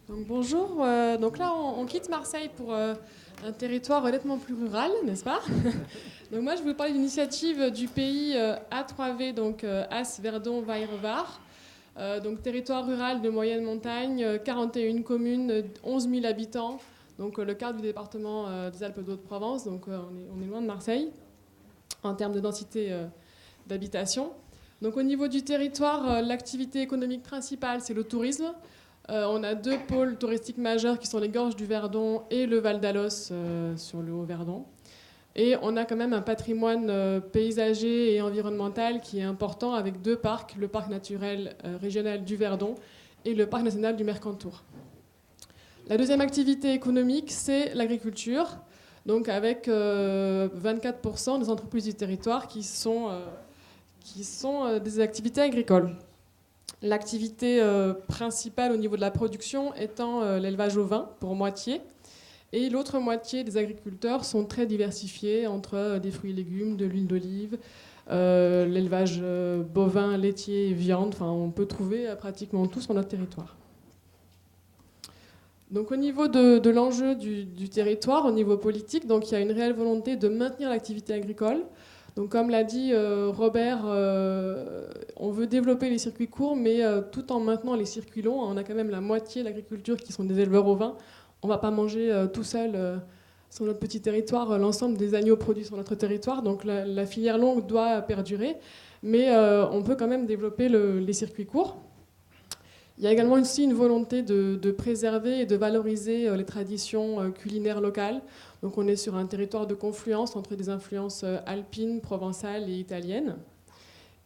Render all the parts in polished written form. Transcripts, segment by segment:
Donc, bonjour, donc là on quitte Marseille pour un territoire honnêtement plus rural, n'est-ce pas? Donc moi je vais vous parler d'une initiative du pays A3V, donc As, Verdon, Vaire-Var. Donc territoire rural de moyenne montagne, 41 communes, 11 000 habitants, donc le quart du département des Alpes-de-Haute-Provence, donc on est loin de Marseille en termes de densité d'habitation. Donc au niveau du territoire, l'activité économique principale c'est le tourisme. On a deux pôles touristiques majeurs qui sont les Gorges du Verdon et le Val d'Alos sur le Haut-Verdon. Et on a quand même un patrimoine paysager et environnemental qui est important avec deux parcs, le parc naturel régional du Verdon et le parc national du Mercantour. La deuxième activité économique, c'est l'agriculture, donc avec 24% des entreprises du territoire qui sont des activités agricoles. L'activité principale au niveau de la production étant l'élevage au vin, pour moitié. Et l'autre moitié des agriculteurs sont très diversifiés entre des fruits et légumes, de l'huile d'olive, l'élevage bovin, laitier, viande. Enfin, on peut trouver pratiquement tout sur notre territoire. Donc au niveau de l'enjeu du territoire, au niveau politique, donc il y a une réelle volonté de maintenir l'activité agricole. Donc comme l'a dit Robert, on veut développer les circuits courts, mais tout en maintenant les circuits longs. On a quand même la moitié de l'agriculture qui sont des éleveurs au vin. On ne va pas manger tout seul sur notre petit territoire l'ensemble des agneaux produits sur notre territoire. Donc la filière longue doit perdurer, mais on peut quand même développer les circuits courts. Il y a également aussi une volonté de préserver et de valoriser les traditions culinaires locales. Donc on est sur un territoire de confluence entre des influences alpines, provençales et italiennes.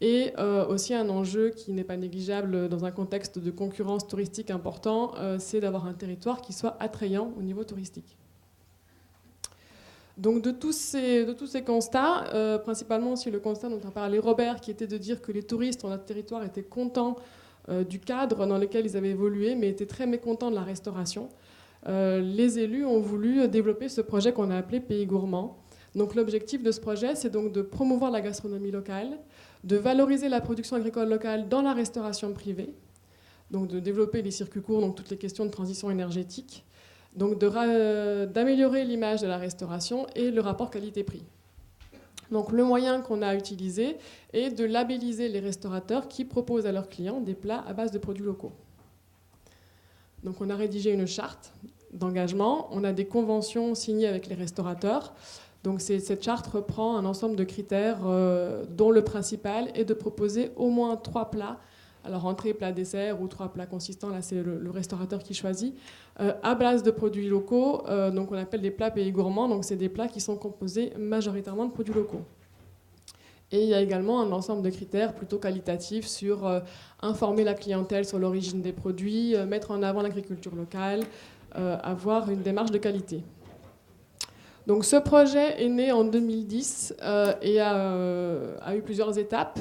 Et aussi un enjeu qui n'est pas négligeable dans un contexte de concurrence touristique important, c'est d'avoir un territoire qui soit attrayant au niveau touristique. Donc de tous ces constats, principalement aussi le constat dont a parlé Robert, qui était de dire que les touristes sur notre territoire étaient contents du cadre dans lequel ils avaient évolué, mais étaient très mécontents de la restauration. Les élus ont voulu développer ce projet qu'on a appelé Pays Gourmand. Donc l'objectif de ce projet, c'est donc de promouvoir la gastronomie locale, de valoriser la production agricole locale dans la restauration privée, donc de développer les circuits courts, donc toutes les questions de transition énergétique, donc d'améliorer l'image de la restauration et le rapport qualité-prix. Donc le moyen qu'on a utilisé est de labelliser les restaurateurs qui proposent à leurs clients des plats à base de produits locaux. Donc on a rédigé une charte d'engagement, on a des conventions signées avec les restaurateurs. Donc cette charte reprend un ensemble de critères dont le principal est de proposer au moins 3 plats, alors entrée, plat, dessert ou 3 plats consistants, là c'est le restaurateur qui choisit, à base de produits locaux, donc on appelle des plats pays gourmands, donc c'est des plats qui sont composés majoritairement de produits locaux. Et il y a également un ensemble de critères plutôt qualitatifs sur informer la clientèle sur l'origine des produits, mettre en avant l'agriculture locale, avoir une démarche de qualité. Donc ce projet est né en 2010 et a eu plusieurs étapes.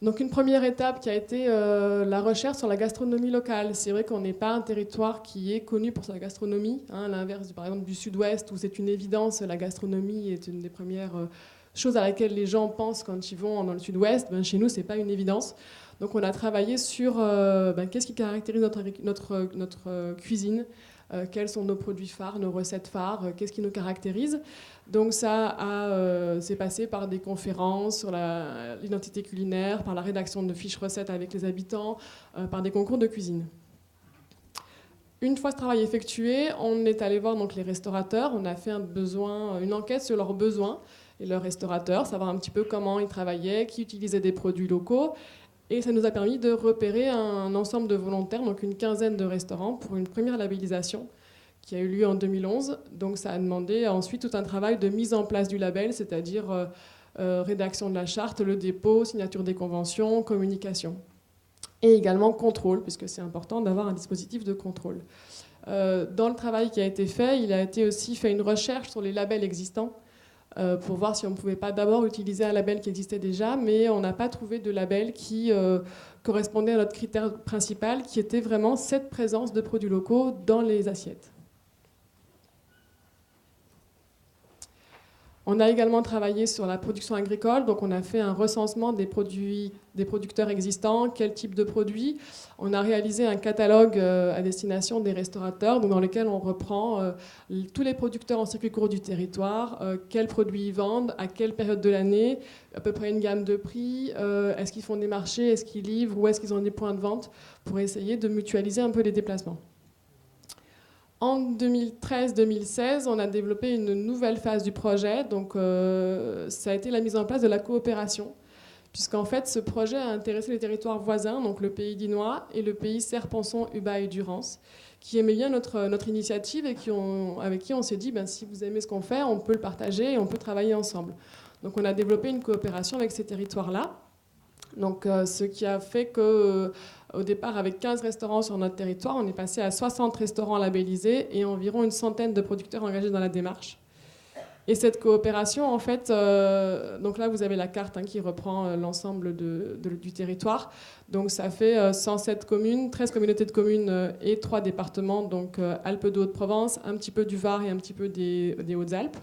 Donc une première étape qui a été la recherche sur la gastronomie locale. C'est vrai qu'on n'est pas un territoire qui est connu pour sa gastronomie, hein, à l'inverse par exemple du sud-ouest où c'est une évidence, la gastronomie est une des premières choses à laquelle les gens pensent quand ils vont dans le sud-ouest. Ben, chez nous, ce n'est pas une évidence. Donc on a travaillé sur qu'est-ce qui caractérise notre cuisine, quels sont nos produits phares, nos recettes phares, qu'est-ce qui nous caractérise. Donc ça c'est passé par des conférences sur l'identité culinaire, par la rédaction de fiches recettes avec les habitants, par des concours de cuisine. Une fois ce travail effectué, on est allé voir donc les restaurateurs, on a fait une enquête sur leurs besoins et leurs restaurateurs, savoir un petit peu comment ils travaillaient, qui utilisaient des produits locaux. Et ça nous a permis de repérer un ensemble de volontaires, donc une quinzaine de restaurants, pour une première labellisation qui a eu lieu en 2011. Donc ça a demandé ensuite tout un travail de mise en place du label, c'est-à-dire rédaction de la charte, le dépôt, signature des conventions, communication. Et également contrôle, puisque c'est important d'avoir un dispositif de contrôle. Dans le travail qui a été fait, il a été aussi fait une recherche sur les labels existants pour voir si on ne pouvait pas d'abord utiliser un label qui existait déjà, mais on n'a pas trouvé de label qui correspondait à notre critère principal, qui était vraiment cette présence de produits locaux dans les assiettes. On a également travaillé sur la production agricole, donc on a fait un recensement des producteurs existants, quel type de produits. On a réalisé un catalogue à destination des restaurateurs, donc dans lequel on reprend tous les producteurs en circuit court du territoire, quels produits ils vendent, à quelle période de l'année, à peu près une gamme de prix, est-ce qu'ils font des marchés, est-ce qu'ils livrent, où est-ce qu'ils ont des points de vente, pour essayer de mutualiser un peu les déplacements. En 2013-2016, on a développé une nouvelle phase du projet. Donc, ça a été la mise en place de la coopération, puisqu'en fait, ce projet a intéressé les territoires voisins, donc le pays dinois et le pays Serre-Ponçon, Ubaye et Durance, qui aimaient bien notre initiative et avec qui on s'est dit, ben, si vous aimez ce qu'on fait, on peut le partager et on peut travailler ensemble. Donc, on a développé une coopération avec ces territoires-là. Donc, ce qui a fait que, au départ, avec 15 restaurants sur notre territoire, on est passé à 60 restaurants labellisés et environ une centaine de producteurs engagés dans la démarche. Et cette coopération, en fait, donc là, vous avez la carte qui reprend l'ensemble du territoire. Donc, ça fait 107 communes, 13 communautés de communes et 3 départements, donc Alpes de Haute-Provence, un petit peu du Var et un petit peu des Hautes-Alpes.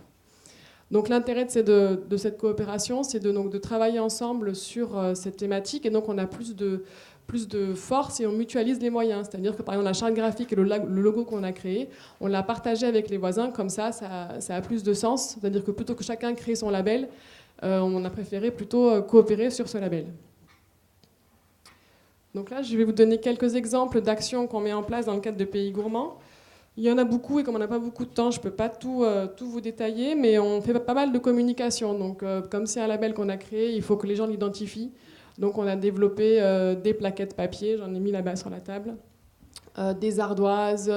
Donc l'intérêt de cette coopération, c'est de travailler ensemble sur cette thématique, et donc on a plus de force et on mutualise les moyens. C'est-à-dire que par exemple la charte graphique et le logo qu'on a créé, on l'a partagé avec les voisins, comme ça a plus de sens. C'est-à-dire que plutôt que chacun crée son label, on a préféré plutôt coopérer sur ce label. Donc là, je vais vous donner quelques exemples d'actions qu'on met en place dans le cadre de Pays Gourmands. Il y en a beaucoup, et comme on n'a pas beaucoup de temps, je ne peux pas tout vous détailler, mais on fait pas mal de communication. Donc, comme c'est un label qu'on a créé, il faut que les gens l'identifient. Donc, on a développé des plaquettes papier, j'en ai mis là-bas sur la table, des ardoises,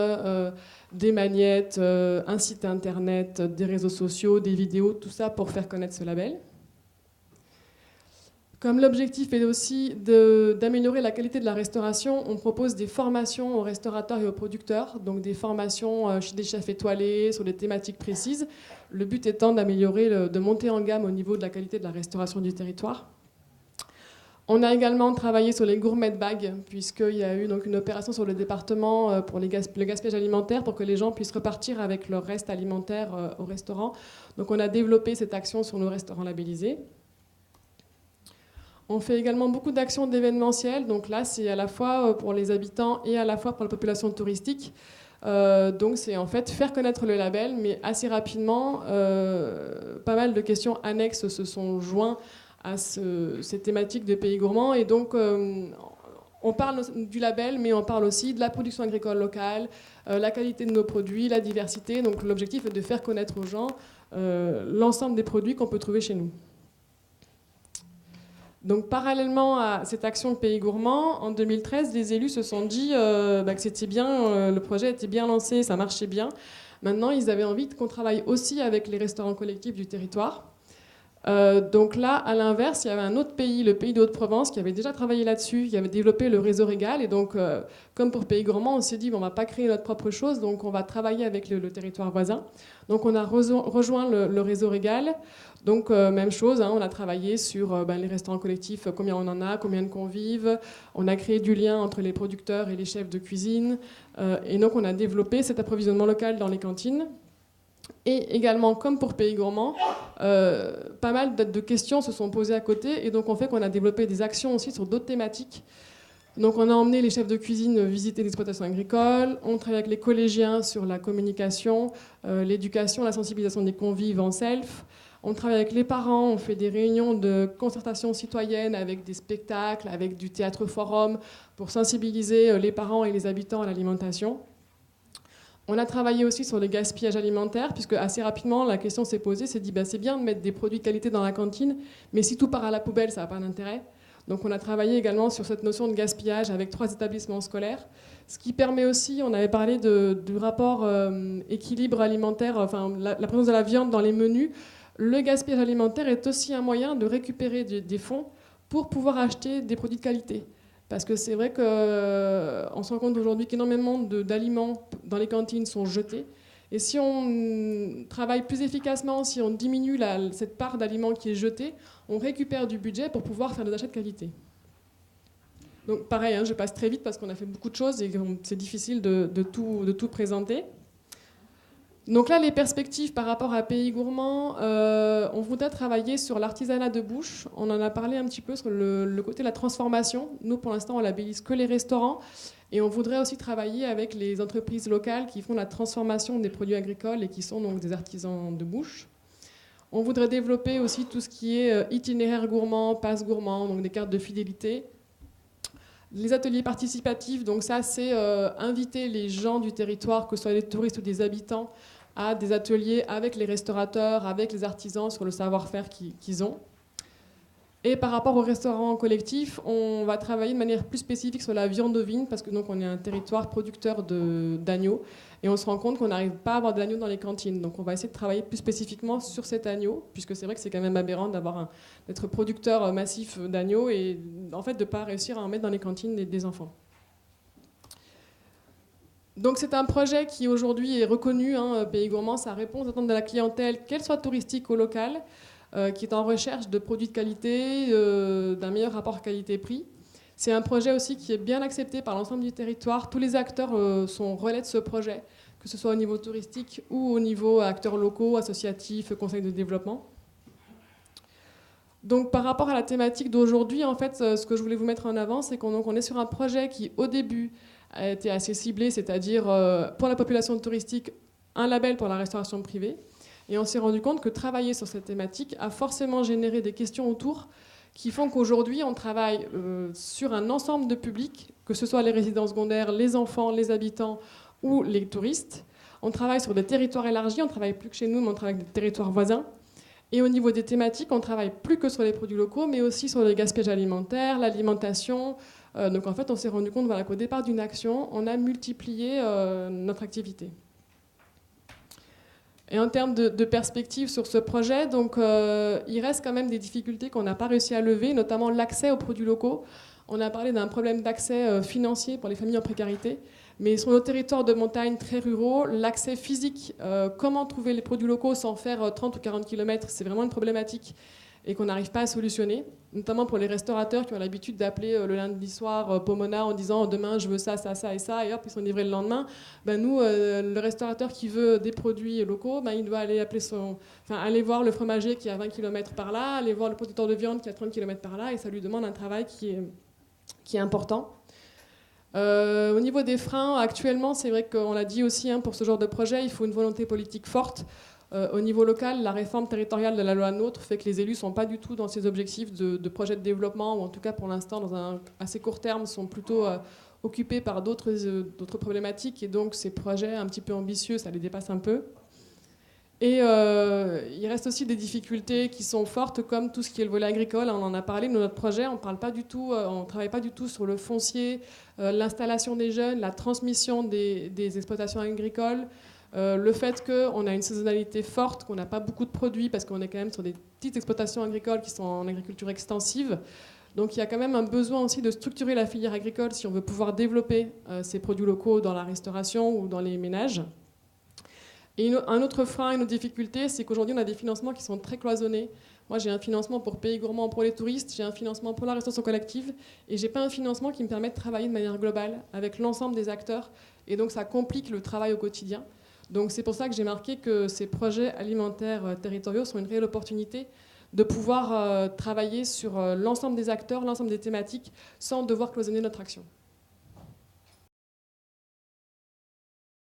des magnettes, un site internet, des réseaux sociaux, des vidéos, tout ça pour faire connaître ce label. Comme l'objectif est aussi d'améliorer la qualité de la restauration, on propose des formations aux restaurateurs et aux producteurs, donc des formations chez des chefs étoilés sur des thématiques précises. Le but étant d'améliorer, de monter en gamme au niveau de la qualité de la restauration du territoire. On a également travaillé sur les gourmet bags, puisqu'il y a eu donc une opération sur le département pour le gaspillage alimentaire, pour que les gens puissent repartir avec leur reste alimentaire au restaurant. Donc on a développé cette action sur nos restaurants labellisés. On fait également beaucoup d'actions d'événementiel. Donc là, c'est à la fois pour les habitants et à la fois pour la population touristique. Donc c'est en fait faire connaître le label, mais assez rapidement, pas mal de questions annexes se sont joints à ces thématiques de Pays Gourmands. Et donc, on parle du label, mais on parle aussi de la production agricole locale, la qualité de nos produits, la diversité. Donc l'objectif est de faire connaître aux gens l'ensemble des produits qu'on peut trouver chez nous. Donc, parallèlement à cette action Pays Gourmands, en 2013, les élus se sont dit que c'était bien, le projet était bien lancé, ça marchait bien. Maintenant, ils avaient envie qu'on travaille aussi avec les restaurants collectifs du territoire. Donc là, à l'inverse, il y avait un autre pays, le pays de Haute-Provence, qui avait déjà travaillé là-dessus, qui avait développé le réseau Régal. Et donc, comme pour Pays Gourmands, on s'est dit, on ne va pas créer notre propre chose, donc on va travailler avec le territoire voisin. Donc on a rejoint le réseau Régal. Donc même chose, on a travaillé sur les restaurants collectifs, combien on en a, combien de convives. On a créé du lien entre les producteurs et les chefs de cuisine. Et donc on a développé cet approvisionnement local dans les cantines. Et également, comme pour Pays Gourmands, pas mal de questions se sont posées à côté. Et donc on fait qu'on a développé des actions aussi sur d'autres thématiques. Donc on a emmené les chefs de cuisine visiter l'exploitation agricole. On travaille avec les collégiens sur la communication, l'éducation, la sensibilisation des convives en self. On travaille avec les parents, on fait des réunions de concertation citoyenne avec des spectacles, avec du théâtre-forum pour sensibiliser les parents et les habitants à l'alimentation. On a travaillé aussi sur le gaspillage alimentaire, puisque assez rapidement, la question s'est posée, c'est dit, c'est bien de mettre des produits de qualité dans la cantine, mais si tout part à la poubelle, ça n'a pas d'intérêt. Donc on a travaillé également sur cette notion de gaspillage avec 3 établissements scolaires, ce qui permet aussi, on avait parlé du rapport équilibre alimentaire, enfin la présence de la viande dans les menus. Le gaspillage alimentaire est aussi un moyen de récupérer des fonds pour pouvoir acheter des produits de qualité. Parce que c'est vrai qu'on se rend compte aujourd'hui qu'énormément d'aliments dans les cantines sont jetés. Et si on travaille plus efficacement, si on diminue cette part d'aliments qui est jetée, on récupère du budget pour pouvoir faire des achats de qualité. Donc pareil, je passe très vite parce qu'on a fait beaucoup de choses et c'est difficile de tout présenter. Donc là, les perspectives par rapport à Pays Gourmand, on voudrait travailler sur l'artisanat de bouche. On en a parlé un petit peu sur le côté de la transformation. Nous, pour l'instant, on labellise que les restaurants. Et on voudrait aussi travailler avec les entreprises locales qui font la transformation des produits agricoles et qui sont donc des artisans de bouche. On voudrait développer aussi tout ce qui est itinéraire gourmand, passe gourmand, donc des cartes de fidélité. Les ateliers participatifs, donc ça, c'est inviter les gens du territoire, que ce soit des touristes ou des habitants, à des ateliers avec les restaurateurs, avec les artisans sur le savoir-faire qu'ils ont. Et par rapport aux restaurants collectifs, on va travailler de manière plus spécifique sur la viande ovine, parce que donc on est un territoire producteur d'agneaux, et on se rend compte qu'on n'arrive pas à avoir de l'agneau dans les cantines. Donc on va essayer de travailler plus spécifiquement sur cet agneau, puisque c'est vrai que c'est quand même aberrant d'être producteur massif d'agneaux et en fait de ne pas réussir à en mettre dans les cantines des enfants. Donc c'est un projet qui aujourd'hui est reconnu, Pays Gourmand, ça répond aux attentes de la clientèle, qu'elle soit touristique ou locale, qui est en recherche de produits de qualité, d'un meilleur rapport qualité-prix. C'est un projet aussi qui est bien accepté par l'ensemble du territoire. Tous les acteurs sont relais de ce projet, que ce soit au niveau touristique ou au niveau acteurs locaux, associatifs, conseils de développement. Donc par rapport à la thématique d'aujourd'hui, en fait, ce que je voulais vous mettre en avant, c'est qu'on est sur un projet qui, au début, a été assez ciblé, c'est-à-dire pour la population touristique, un label pour la restauration privée. Et on s'est rendu compte que travailler sur cette thématique a forcément généré des questions autour qui font qu'aujourd'hui, on travaille sur un ensemble de publics, que ce soit les résidents secondaires, les enfants, les habitants ou les touristes. On travaille sur des territoires élargis, on ne travaille plus que chez nous, mais on travaille avec des territoires voisins. Et au niveau des thématiques, on travaille plus que sur les produits locaux, mais aussi sur le gaspillage alimentaire, l'alimentation. Donc en fait, on s'est rendu compte qu'au départ d'une action, on a multiplié notre activité. Et en termes de perspective sur ce projet, donc, il reste quand même des difficultés qu'on n'a pas réussi à lever, notamment l'accès aux produits locaux. On a parlé d'un problème d'accès financier pour les familles en précarité, mais sur nos territoires de montagne très ruraux, l'accès physique, comment trouver les produits locaux sans faire 30 ou 40 km, c'est vraiment une problématique et qu'on n'arrive pas à solutionner, notamment pour les restaurateurs qui ont l'habitude d'appeler le lundi soir Pomona en disant demain je veux ça, ça, ça et ça, et hop, ils sont livrés le lendemain. Ben nous, le restaurateur qui veut des produits locaux, ben il doit aller aller voir le fromager qui est à 20 km par là, aller voir le producteur de viande qui est à 30 km par là, et ça lui demande un travail qui est important. Au niveau des freins, actuellement, c'est vrai qu'on l'a dit aussi, pour ce genre de projet, il faut une volonté politique forte. Au niveau local, la réforme territoriale de la loi NOTRe fait que les élus ne sont pas du tout dans ces objectifs de projet de développement, ou en tout cas pour l'instant, dans un assez court terme, sont plutôt occupés par d'autres problématiques, et donc ces projets un petit peu ambitieux, ça les dépasse un peu. Et il reste aussi des difficultés qui sont fortes, comme tout ce qui est le volet agricole. On en a parlé, dans notre projet, on ne travaille pas du tout sur le foncier, l'installation des jeunes, la transmission des exploitations agricoles. Le fait qu'on a une saisonnalité forte, qu'on n'a pas beaucoup de produits parce qu'on est quand même sur des petites exploitations agricoles qui sont en agriculture extensive. Donc il y a quand même un besoin aussi de structurer la filière agricole si on veut pouvoir développer ces produits locaux dans la restauration ou dans les ménages. Et un autre frein, une autre difficulté, c'est qu'aujourd'hui on a des financements qui sont très cloisonnés. Moi j'ai un financement pour Pays Gourmand pour les touristes, j'ai un financement pour la restauration collective, et j'ai pas un financement qui me permet de travailler de manière globale avec l'ensemble des acteurs. Et donc ça complique le travail au quotidien. Donc c'est pour ça que j'ai marqué que ces projets alimentaires territoriaux sont une réelle opportunité de pouvoir travailler sur l'ensemble des acteurs, l'ensemble des thématiques, sans devoir cloisonner notre action.